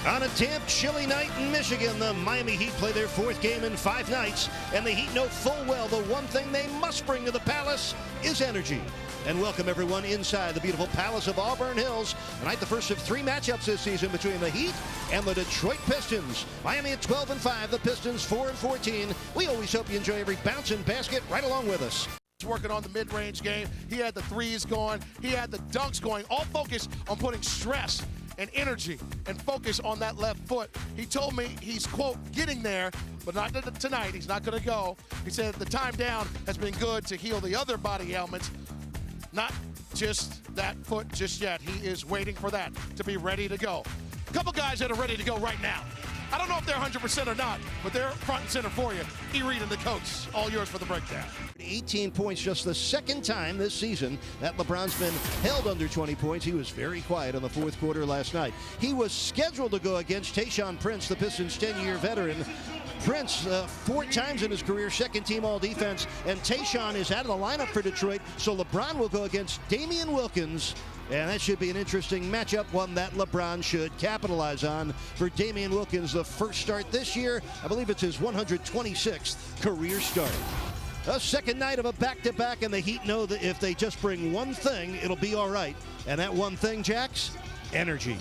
On a damp, chilly night in Michigan, the Miami Heat play their fourth game in 5 nights, and the Heat know full well the one thing they must bring to the Palace is energy. And welcome everyone inside the beautiful Palace of Auburn Hills. Tonight, the first of 3 matchups this season between the Heat and the Detroit Pistons. Miami at 12-5, the Pistons 4-14. We always hope you enjoy every bounce and basket right along with us. Working on the mid-range game. He had the threes going. He had the dunks going. All focused on putting stress and energy and focus on that left foot. He told me he's, quote, getting there, but not tonight. He's not going to go. He said the time down has been good to heal the other body ailments, not just that foot just yet. He is waiting for that to be ready to go. A couple guys that are ready to go right now. I don't know if they're 100% or not, but they're front and center for you. E. Reed and the coach, all yours for the breakdown. 18 points, just the second time this season that LeBron's been held under 20 points. He was very quiet in the fourth quarter last night. He was scheduled to go against Tayshaun Prince, the Pistons' 10-year veteran. Prince, 4 times in his career, second-team all-defense, and Tayshaun is out of the lineup for Detroit, so LeBron will go against Damian Wilkins. And that should be an interesting matchup, one that LeBron should capitalize on. For Damian Wilkins, the first start this year, I believe it's his 126th career start. A second night of a back-to-back, and the Heat know that if they just bring one thing, it'll be all right. And that one thing, Jax? Energy.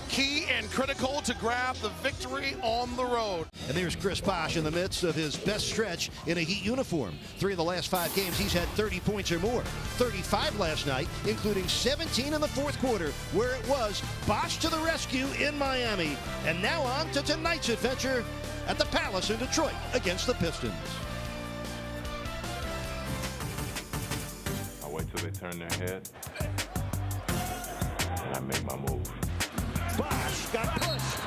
Key and critical to grab the victory on the road. And there's Chris Bosh in the midst of his best stretch in a Heat uniform. 3 of the last 5 games, he's had 30 points or more. 35 last night, including 17 in the fourth quarter, where it was Bosh to the rescue in Miami. And now on to tonight's adventure at the Palace in Detroit against the Pistons. I wait till they turn their head, and I make my move. Bosh got pushed.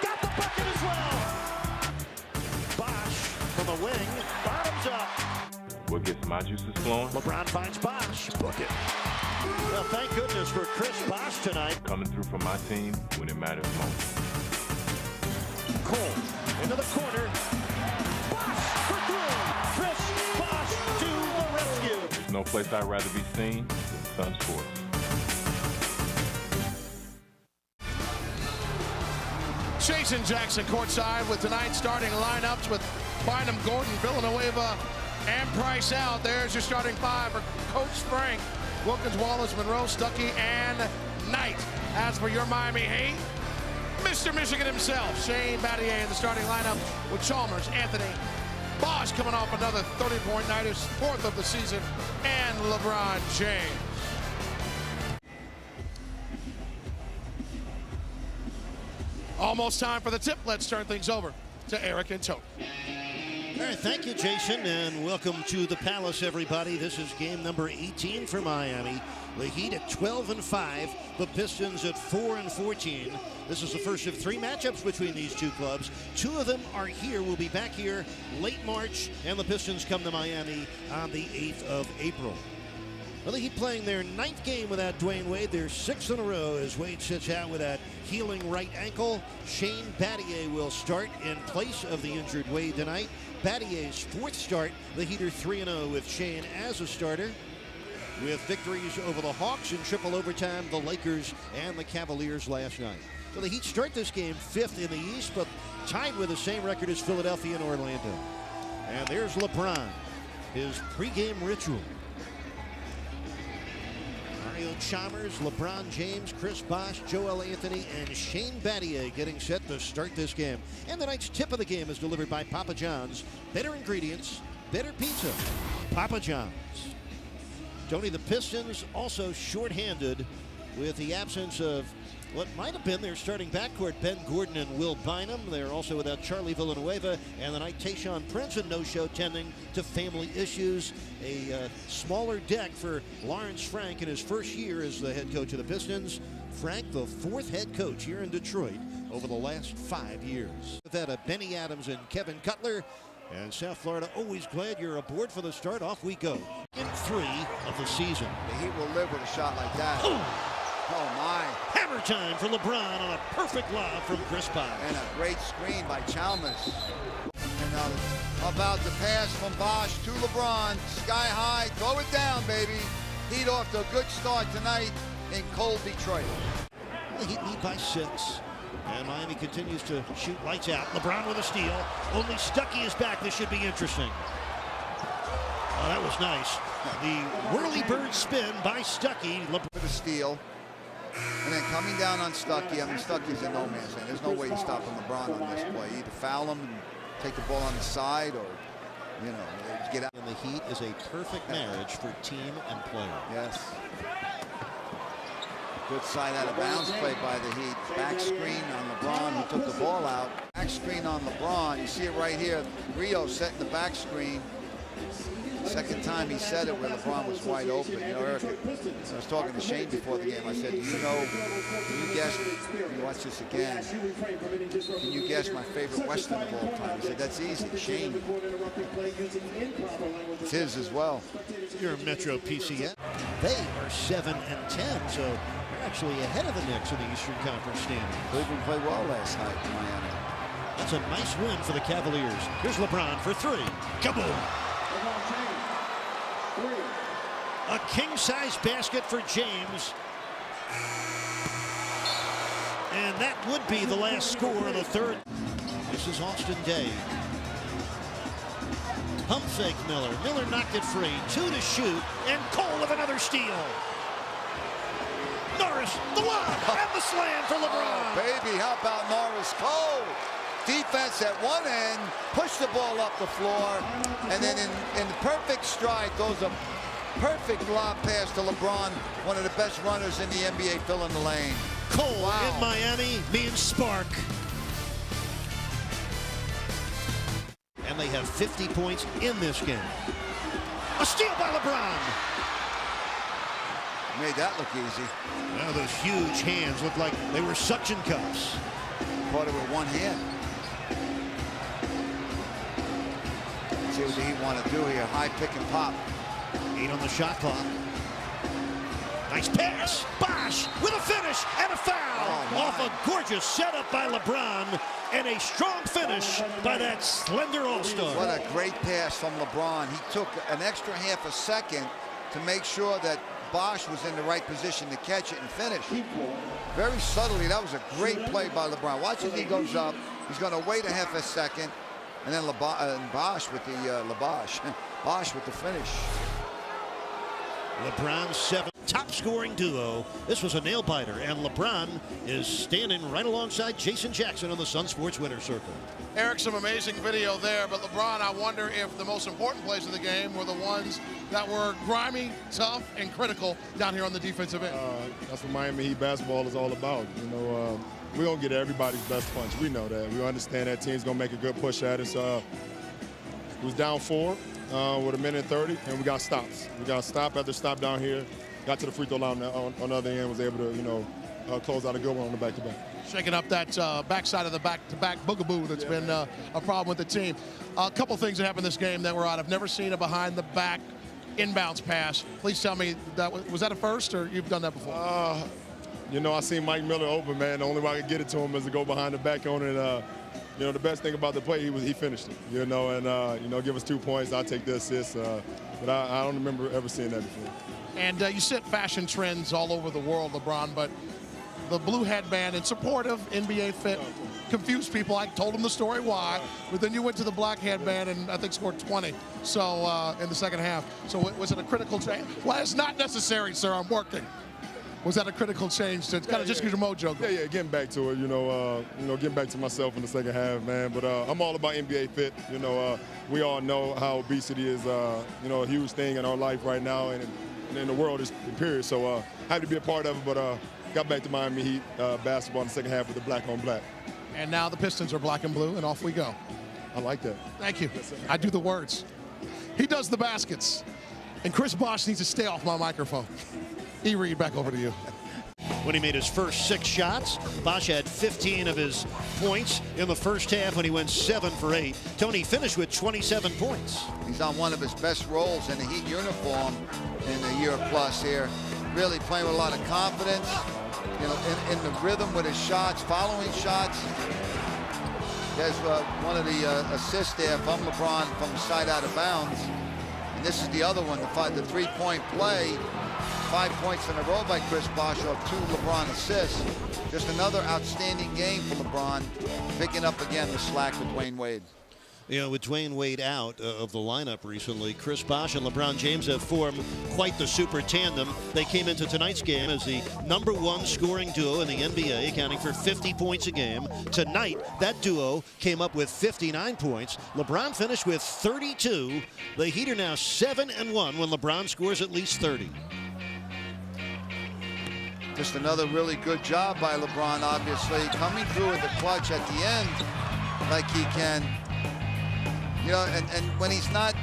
Got the bucket as well. Bosh from the wing. Bottoms up. What gets my juices flowing? LeBron finds Bosh. Book it. Well, thank goodness for Chris Bosh tonight. Coming through for my team when it matters most. Cole into the corner. Bosh for 3. Chris Bosh to the rescue. There's no place I'd rather be seen than Sunsports. Jason Jackson courtside with tonight's starting lineups with Bynum, Gordon, Villanueva, and Price out. There's your starting 5 for Coach Frank. Wilkins, Wallace, Monroe, Stuckey, and Knight. As for your Miami Heat, Mr. Michigan himself, Shane Battier in the starting lineup with Chalmers, Anthony, Bosh coming off another 30-point night, his 4th of the season, and LeBron James. Almost time for the tip. Let's turn things over to Eric and Tony. All right, thank you, Jason, and welcome to the Palace, everybody. This is game number 18 for Miami. The Heat at 12-5, the Pistons at 4-14. This is the first of 3 matchups between these 2 clubs. 2 of them are here. We'll be back here late March, and the Pistons come to Miami on the 8th of April. Well, the Heat playing their 9th game without Dwayne Wade. Their 6th in a row as Wade sits out with that healing right ankle. Shane Battier will start in place of the injured Wade tonight. Battier's 4th start. The Heat are 3-0 with Shane as a starter. With victories over the Hawks in triple overtime, the Lakers, and the Cavaliers last night. So the Heat start this game 5th in the East, but tied with the same record as Philadelphia and Orlando. And there's LeBron, his pregame ritual. Mario Chalmers, LeBron James, Chris Bosh, Joel Anthony, and Shane Battier getting set to start this game. And tonight's tip of the game is delivered by Papa John's. Better ingredients, better pizza. Papa John's. Tony, the Pistons also shorthanded with the absence of what might have been their starting backcourt, Ben Gordon and Will Bynum. They're also without Charlie Villanueva, and tonight Tayshaun Prince, a no-show tending to family issues. A smaller deck for Lawrence Frank in his first year as the head coach of the Pistons. Frank, the 4th head coach here in Detroit over the last 5 years. With that, Benny Adams and Kevin Cutler. And South Florida, always glad you're aboard for the start. Off we go. In 3 of the season. The Heat will live with a shot like that. Oh my. Hammer time for LeBron on a perfect lob from Chris Bosh. And a great screen by Chalmers. And about the pass from Bosh to LeBron. Sky high, throw it down, baby. Heat off to a good start tonight in cold Detroit. The Heat lead by 6. And Miami continues to shoot lights out. LeBron with a steal. Only Stuckey is back. This should be interesting. Oh, that was nice. The whirly-bird spin by Stuckey. With a steal. And then coming down on Stuckey. I mean, Stuckey's in no man's land. There's no way he's stopping LeBron on this play. Either foul him and take the ball on the side, or, you know, get out. And the Heat is a perfect marriage for team and player. Yes. Good side out of bounds play by the Heat. Back screen on LeBron, who took the ball out. Back screen on LeBron. You see it right here. Rio setting the back screen. Second time he said it where LeBron was wide open. You know, Eric, I was talking to Shane before the game. I said, do you know, can you guess, when you watch this again, can you guess my favorite Western of all time? He said, that's easy, Shane. It's his as well. You're Metro PCN. They are 7-10, so they're actually ahead of the Knicks in the Eastern Conference standings. Cleveland played well last night in Miami. That's a nice win for the Cavaliers. Here's LeBron for three. Kaboom! A king-size basket for James. And that would be the last score of the third. This is Austin Day. Pump fake Miller. Miller knocked it free. 2 to shoot. And Cole with another steal. Norris, the lob, and the slam for LeBron. Oh, baby, how about Norris Cole? Defense at one end, push the ball up the floor, and then in the perfect stride goes a perfect lob pass to LeBron, one of the best runners in the NBA, filling the lane. Cole in Miami means spark. And they have 50 points in this game. A steal by LeBron. Made that look easy. Now those huge hands look like they were suction cups. Caught it with one hand. See what he want to do here. High pick and pop. 8 on the shot clock. Nice pass. Bosh with a finish and a foul. Off a gorgeous setup by LeBron and a strong finish by that slender all-star. What a great pass from LeBron. He took an extra half a second to make sure that Bosh was in the right position to catch it and finish. Very subtly. That was a great play by LeBron. Watch as he goes up. He's going to wait a half a second. And then Bosh with the Bosh with the finish. LeBron's 7th top scoring duo. This was a nail biter, and LeBron is standing right alongside Jason Jackson on the Sunsports winner's circle. Eric, some amazing video there, but LeBron, I wonder if the most important plays of the game were the ones that were grimy, tough, and critical down here on the defensive end. That's what Miami Heat basketball is all about. You know, we're going to get everybody's best punch. We know that. We understand that team's going to make a good push at us. It was down 4 with 1:30, and we got stops. We got stop after stop down here. Got to the free throw line on the other end, was able to, you know, close out a good one on the back-to-back. Shaking up that backside of the back-to-back boogaboo that's been a problem with the team. A couple things that happened this game that were odd. I've never seen a behind-the-back inbounds pass. Please tell me, was that a first, or you've done that before? You know, I seen Mike Miller open, man. The only way I could get it to him is to go behind the back on it. You know, the best thing about the play, he finished it, you know, and, you know, give us 2 points. I'll take the assist. But I don't remember ever seeing that before. And you set fashion trends all over the world, LeBron, but the blue headband and supportive NBA fit confused people. I told them the story why, but then you went to the black headband and I think scored 20 so in the second half. So was it a critical change? Well, it's not necessary, sir. I'm working. Was that a critical change to kind of just get your mojo going? Yeah, getting back to it, you know, getting back to myself in the second half, man. But I'm all about NBA fit. You know, we all know how obesity is, you know, a huge thing in our life right now and in the world, period. So happy to be a part of it, but got back to Miami Heat basketball in the second half with the black on black. And now the Pistons are black and blue, and off we go. I like that. Thank you. I do the words. He does the baskets. And Chris Bosh needs to stay off my microphone. E. Reed, back over to you. When he made his first 6 shots, Bosh had 15 of his points in the first half when he went 7 for 8. Tony finished with 27 points. He's on one of his best roles in the Heat uniform in a year plus here. Really playing with a lot of confidence, you know, in the rhythm with his shots, following shots. There's one of the assists there from LeBron from the side out of bounds. And this is the other one, the 3-point play. 5 points in a row by Chris Bosh off 2 LeBron assists. Just another outstanding game for LeBron, picking up again the slack with Dwayne Wade. You know, with Dwayne Wade out of the lineup recently, Chris Bosh and LeBron James have formed quite the super tandem. They came into tonight's game as the #1 scoring duo in the NBA, accounting for 50 points a game. Tonight, that duo came up with 59 points. LeBron finished with 32. The Heat are now 7-1 when LeBron scores at least 30. Just another really good job by LeBron, obviously, coming through with the clutch at the end like he can. You know, and when he's not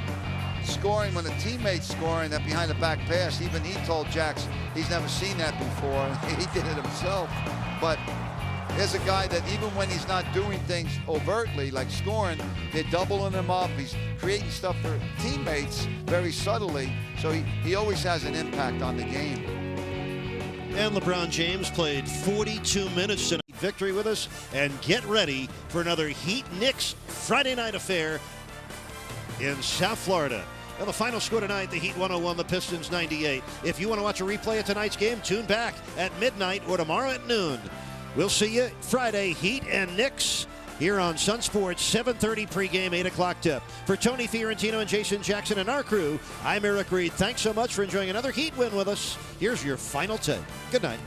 scoring, when a teammate's scoring that behind the back pass, even he told Jax he's never seen that before. He did it himself. But there's a guy that even when he's not doing things overtly, like scoring, they're doubling him up. He's creating stuff for teammates very subtly. So he always has an impact on the game. And LeBron James played 42 minutes tonight. Victory with us, and get ready for another Heat-Knicks Friday night affair in South Florida. Well, the final score tonight, the Heat 101, the Pistons 98. If you want to watch a replay of tonight's game, tune back at midnight or tomorrow at noon. We'll see you Friday, Heat and Knicks, here on Sunsports, 7:30 pregame, 8 o'clock tip. For Tony Fiorentino and Jason Jackson and our crew, I'm Eric Reed. Thanks so much for enjoying another Heat win with us. Here's your final take. Good night.